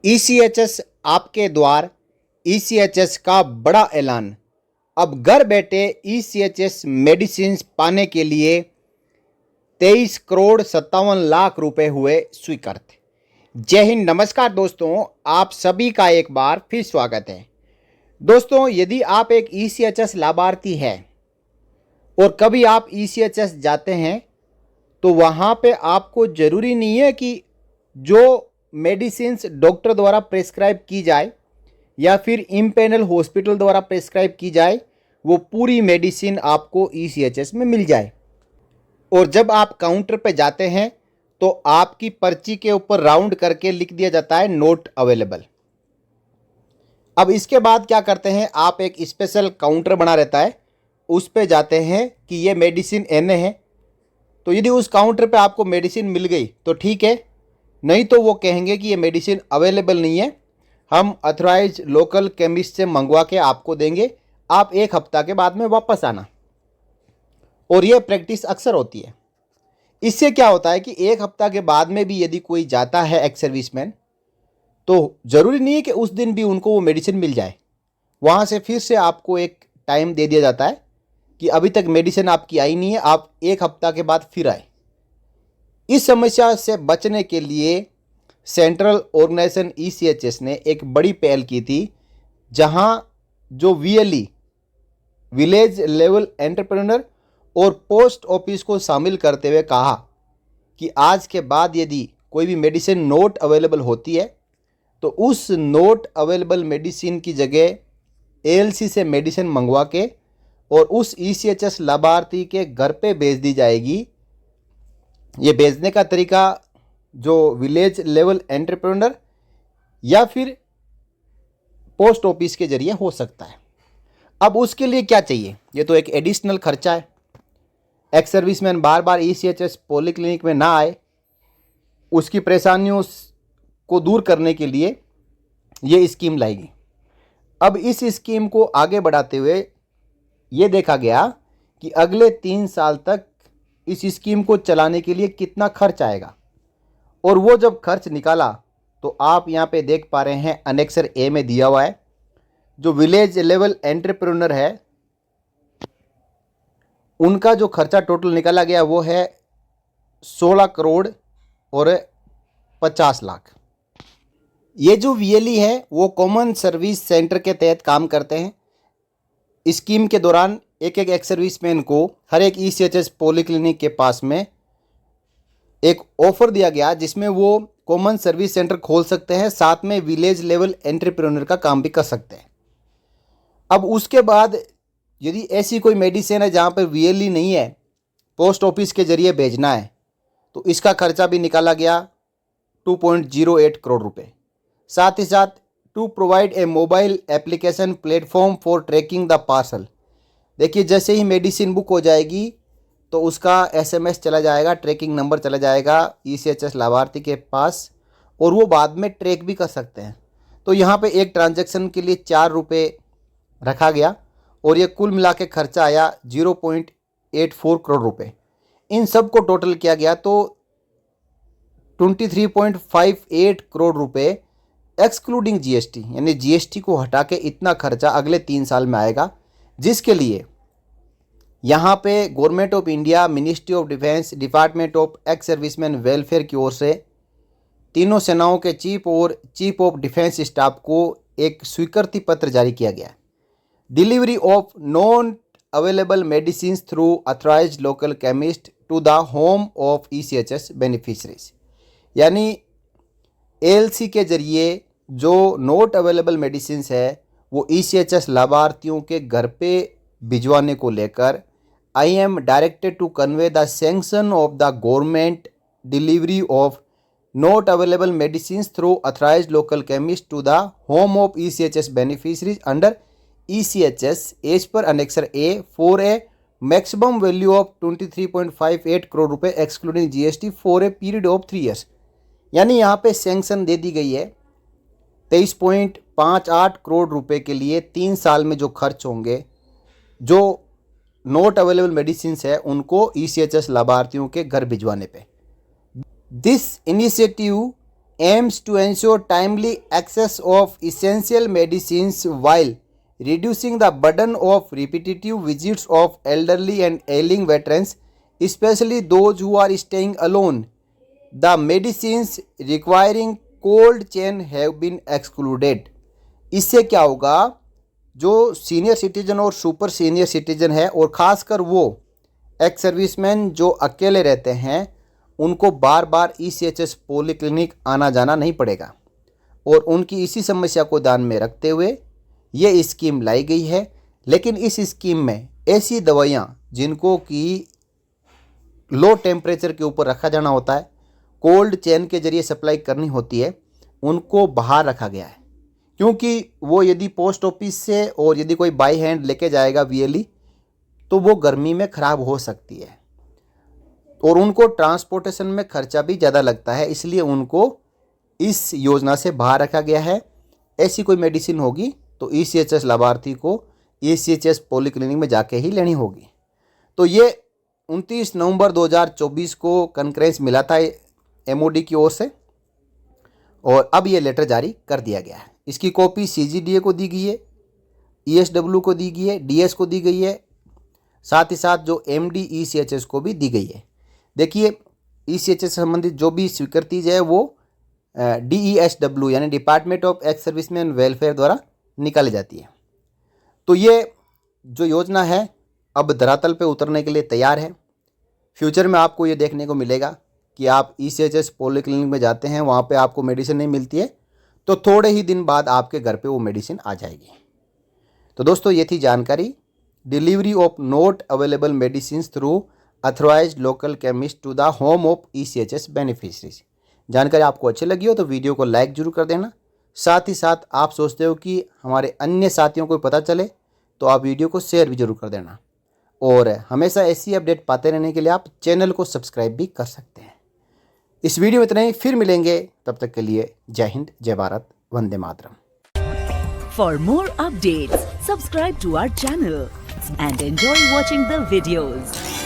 ECHS आपके द्वार। ECHS का बड़ा ऐलान। अब घर बैठे ईसीएचएस मेडिसिन पाने के लिए 23 करोड़ 57 लाख रुपए हुए स्वीकृत। जय हिंद, नमस्कार दोस्तों, आप सभी का एक बार फिर स्वागत है। दोस्तों, यदि आप एक ईसीएचएस लाभार्थी हैं और कभी आप ईसीएचएस जाते हैं तो वहाँ पे आपको ज़रूरी नहीं है कि जो मेडिसिन्स डॉक्टर द्वारा प्रेस्क्राइब की जाए या फिर इम्पेनल हॉस्पिटल द्वारा प्रेस्क्राइब की जाए वो पूरी मेडिसिन आपको ईसीएचएस में मिल जाए। और जब आप काउंटर पे जाते हैं तो आपकी पर्ची के ऊपर राउंड करके लिख दिया जाता है नोट अवेलेबल। अब इसके बाद क्या करते हैं, आप एक स्पेशल काउंटर बना रहता है, उस पे जाते हैं कि ये मेडिसिन एन है। तो यदि उस काउंटर पे आपको मेडिसिन मिल गई तो ठीक है, नहीं तो वो कहेंगे कि ये मेडिसिन अवेलेबल नहीं है, हम अथॉराइज लोकल केमिस्ट से मंगवा के आपको देंगे, आप 1 हफ्ता के बाद में वापस आना। और ये प्रैक्टिस अक्सर होती है। इससे क्या होता है कि 1 हफ्ता के बाद में भी यदि कोई जाता है एक्स सर्विसमैन, तो ज़रूरी नहीं है कि उस दिन भी उनको वो मेडिसिन मिल जाए। वहाँ से फिर से आपको एक टाइम दे दिया जाता है कि अभी तक मेडिसिन आपकी आई नहीं है, आप 1 हफ्ता के बाद फिर आए। इस समस्या से बचने के लिए सेंट्रल ऑर्गेनाइजेशन ईसीएचएस ने एक बड़ी पहल की थी, जहां जो वीएलई विलेज लेवल एंटरप्रेन्योर और पोस्ट ऑफिस को शामिल करते हुए कहा कि आज के बाद यदि कोई भी मेडिसिन नोट अवेलेबल होती है तो उस नोट अवेलेबल मेडिसिन की जगह एएलसी से मेडिसिन मंगवा के और उस ईसीएचएस लाभार्थी के घर पे भेज दी जाएगी। ये भेजने का तरीका जो विलेज लेवल एंटरप्रेन्योर या फिर पोस्ट ऑफिस के जरिए हो सकता है। अब उसके लिए क्या चाहिए, ये तो एक एडिशनल खर्चा है। एक्स सर्विसमैन बार बार ईसीएचएस पॉलीक्लिनिक में ना आए, उसकी परेशानियों को दूर करने के लिए ये स्कीम लाएगी। अब इस स्कीम को आगे बढ़ाते हुए ये देखा गया कि अगले 3 साल तक इस स्कीम को चलाने के लिए कितना खर्च आएगा। और वो जब खर्च निकाला तो आप यहाँ पे देख पा रहे हैं, अनेक्सर ए में दिया हुआ है, जो विलेज लेवल एंटरप्रेन्योर है उनका जो खर्चा टोटल निकाला गया वो है 16 करोड़ और 50 लाख। ये जो वीएलई है वो कॉमन सर्विस सेंटर के तहत काम करते हैं। स्कीम के दौरान एक एक्स सर्विसमैन को हर एक ईसीएचएस पॉलीक्लिनिक के पास में एक ऑफर दिया गया जिसमें वो कॉमन सर्विस सेंटर खोल सकते हैं, साथ में विलेज लेवल एंटरप्रेन्योर का काम भी कर सकते हैं। अब उसके बाद यदि ऐसी कोई मेडिसिन है जहाँ पर वीएलई नहीं है, पोस्ट ऑफिस के जरिए भेजना है, तो इसका खर्चा भी निकाला गया 2.08 करोड़ रुपए। साथ ही साथ to provide a mobile application platform for tracking the parcel. देखिए, जैसे ही मेडिसिन बुक हो जाएगी तो उसका एसएमएस चला जाएगा, ट्रैकिंग नंबर चला जाएगा ईसीएचएस लाभार्थी के पास, और वो बाद में ट्रैक भी कर सकते हैं। तो यहाँ पे एक ट्रांजैक्शन के लिए 4 रुपये रखा गया और ये कुल मिला के खर्चा आया 0.84 करोड़ रुपए। इन सब को टोटल किया गया तो 23.58 करोड़ रुपए एक्सक्लूडिंग जीएसटी, यानी जीएसटी को हटा के इतना खर्चा अगले 3 साल में आएगा, जिसके लिए यहाँ पे government of India, ministry of defence, department of ex serviceman welfare की ओर से तीनों सेनाओं के चीफ और चीफ ऑफ डिफेंस स्टाफ को एक स्वीकृति पत्र जारी किया गया है। Delivery of non available medicine through authorised local chemist to the home of ECHS beneficiaries, यानी एएलसी के जरिए जो नॉट अवेलेबल मेडिसिन है वो ईसीएचएस लाभार्थियों के घर पे भिजवाने को लेकर I am directed to convey the sanction of the government delivery of not available medicine through authorised local chemist to the home of ECHS beneficiaries under ECHS as per annexure A for a maximum value of 23.58 crore rupees excluding GST for a period of 3 years. यानी यहाँ पे sanction दे दी गई है 23.58 करोड़ रुपए के लिए 3 साल में जो खर्च होंगे, जो नॉट अवेलेबल मेडिसिन है उनको ईसीएचएस लाभार्थियों के घर भिजवाने पे। This initiative aims to ensure timely access of essential medicines while reducing the burden of repetitive visits of elderly and ailing veterans, especially those who are staying alone. The medicines requiring cold chain have been excluded. इससे क्या होगा, जो senior citizen और super senior citizen है और ख़ासकर वो ex serviceman जो अकेले रहते हैं, उनको बार बार ECHS पॉलीक्लिनिक आना जाना नहीं पड़ेगा। और उनकी इसी समस्या को ध्यान में रखते हुए ये स्कीम लाई गई है। लेकिन इस स्कीम में ऐसी दवाइयाँ जिनको कि लो टेम्परेचर के ऊपर रखा जाना होता है, कोल्ड चेन के ज़रिए सप्लाई करनी होती है, उनको बाहर रखा गया है। क्योंकि वो यदि पोस्ट ऑफिस से और यदि कोई बाई हैंड लेके जाएगा VLE, तो वो गर्मी में ख़राब हो सकती है और उनको ट्रांसपोर्टेशन में खर्चा भी ज़्यादा लगता है, इसलिए उनको इस योजना से बाहर रखा गया है। ऐसी कोई मेडिसिन होगी तो ECHS लाभार्थी को ECHS पॉलीक्लिनिक में जाके ही लेनी होगी। तो ये 29 नवंबर 2024 को कंकरेंस मिला था MOD की ओर से और अब ये लेटर जारी कर दिया गया है। इसकी कॉपी CGDA को दी गई है, ESW को दी गई है, DS को दी गई है, साथ ही साथ जो MD ECHS को भी दी गई है। देखिए, ECHS से संबंधित जो भी स्वीकृति है वो DESW यानी department of ex serviceman welfare द्वारा निकाली जाती है। तो ये जो योजना है अब धरातल पे उतरने के लिए तैयार है। फ्यूचर में आपको ये देखने को मिलेगा कि आप ECHS पॉलीक्लिनिक में जाते हैं, वहाँ पे आपको मेडिसिन नहीं मिलती है, तो थोड़े ही दिन बाद आपके घर पे वो मेडिसिन आ जाएगी। तो दोस्तों, ये थी जानकारी, delivery of not available medicine through authorised local chemist to the home of ECHS beneficiaries. जानकारी आपको अच्छी लगी हो तो वीडियो को लाइक जरूर कर देना। साथ ही साथ आप सोचते हो कि हमारे अन्य साथियों को पता चले तो आप वीडियो को शेयर भी जरूर कर देना। और हमेशा ऐसी अपडेट पाते रहने के लिए आप चैनल को सब्सक्राइब भी कर सकते हैं। इस वीडियो में इतना ही, फिर मिलेंगे, तब तक के लिए जय हिंद, जय Bharat, Vande Mataram. For more updates, subscribe to our channel and enjoy watching the videos.